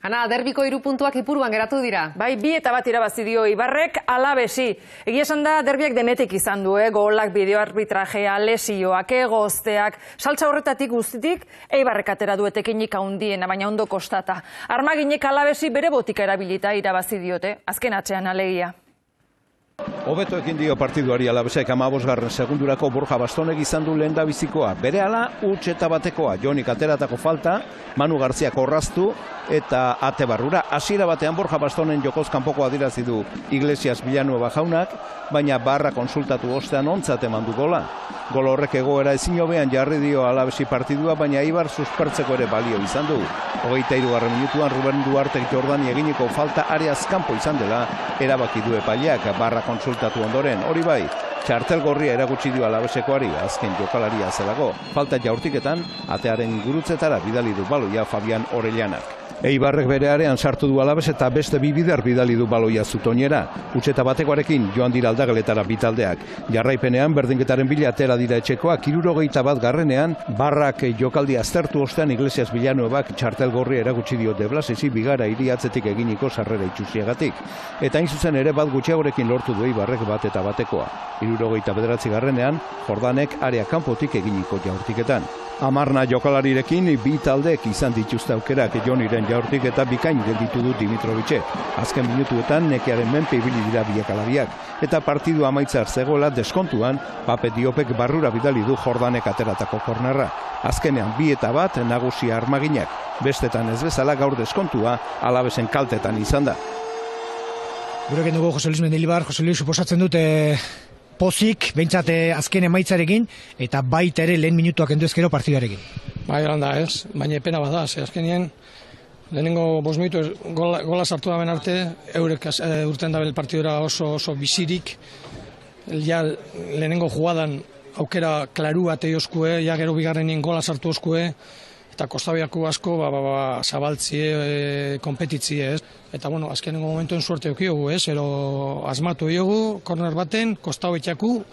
Ana, derbiko 3 puntuak Ipuruan geratu dira. Bai, 2-1 irabazi dio Ibarrek Alabesi. Egia esan da derbiak denetik izan du, golak, bideoarbitrajea, lesioak, gozteak, saltza horretatik guztitik, Eibarrek atera du etekinik handiena, baina ondo kostata. Armaginek Alabesi bere botika erabilita irabazi diote, azken atzean alegia. Hobeto ekin dio partiduari Alabesek 15. segundurako Borja Bastonek izan du lehendabizikoa. Berehala huts eta batekoa Jonik ateratako falta, Manu Garziak orraztu eta ate barrura. Hasiera batean Borja Bastonen jokoz kanpoko adierazi du Iglesias Villanueva jaunak, baina barra konsultatu ostean ontzat eman du gola. Gol horrek egoera ezin hobean jarri dio Alabesi partidua, baina Eibar suspertzeko ere balio izan du. 23. minutuan Ruben Duartek Jordani eginiko falta areaz kanpo izan dela erabaki du epaileak barra konsultatu ondoren. Hori bai, txartel gorria erakutsi dio Alabesekoari, azken jokalaria zelako. Falta jaurtiketan, atearen gurutzetara bidali du baloia Fabian Orellanak. Eibarrek bere arean sartu du Alabes eta beste bi bider bidali du baloia Zutoinera. Hutseta batekoarekin joan dira aldageletara bitaldeak. Jarraipenean berdinketaren bila atera dira etxekoak, 71. barrak jokaldi aztertu ostean Iglesias Villanuevak txartel gorria erakutsi dio De Blasisi bigara hiri atzetik eginiko sarrera itxusiagatik. Eta hain zuzen ere bat gutxiagorekin lortu du Eibarrek 1-1. 79. Jordanek area kanpotik eginiko jaurtiketan. Amarna jokalarirekin bi taldek izan dituzte aukerak Joniren jaurtik eta bikain gelditu du Dimitrovicek. Azken minutuetan nekearen menpe ibili dira biakalariak. Eta partidu amaitzar zegoela deskontuan, Pape Diopek barrura bidali du Jordanek ateratako kornerra. Azkenean 2-1 nagusia Armaginak. Bestetan ez bezala gaur deskontua Alabesen kaltetan izan da. Gurekin dugu Jose Luis Mendilibar, Jose Luis suposatzen dute pozik, behintzat azken emaitzarekin, eta baita ere lehen minutuak endu partidarekin. Bai, da ez, baina pena bada, azkenien lehenengo 5 minutu gola sartu daben arte, eurek urten dabel partidura oso bizirik, ja lehenengo jugadan aukera klaru bat eioskue, ja gero bigarrenin gola sartu oskue, eta kostabiako asko zabaltzie, kompetitzie, ez? Eta, bueno, azkenengo momentuen suerte okiogu, ez? Ero asmatu eiogu, korner baten, kostau etxaku,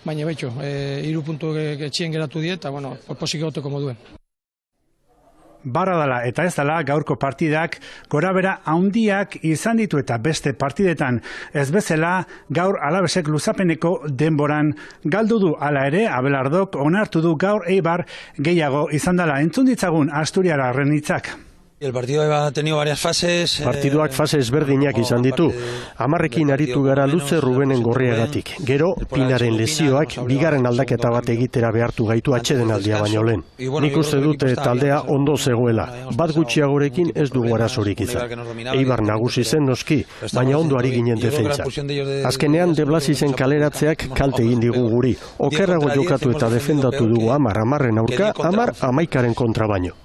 baina betxo, 3 puntu etxien geratu die, eta, bueno, posik egoteko moduen. Barra dela eta ez dela gaurko partidak gorabera handiak izan ditu eta beste partidetan ez bezala gaur Alabesek luzapeneko denboran galdu du. Hala ere Abelardok onartu du gaur Eibar gehiago izan dela. Entzun ditzagun asturiarraren hitzak. El partido ha tenido varias fases. Partiduak fase ezberdinak izan ditu. 10ekin aritu gara luze Rubenen gorriagatik. Gero, Pinaren lesioak bigarren aldaketa bat egitera behartu gaitu atsedenaldia baino lehen. Nik uste dute taldea ondo zegoela. Bat gutxiagorekin ez dugu arazorik izan. Eibar nagusi zen noski, baina ondo ari ginen defentsa. Azkenean De Blasisen kaleratzeak kalte egin digu guri. Okerrago jokatu eta defendatu dugu 10-10 aurka, 10-11 kontra baino.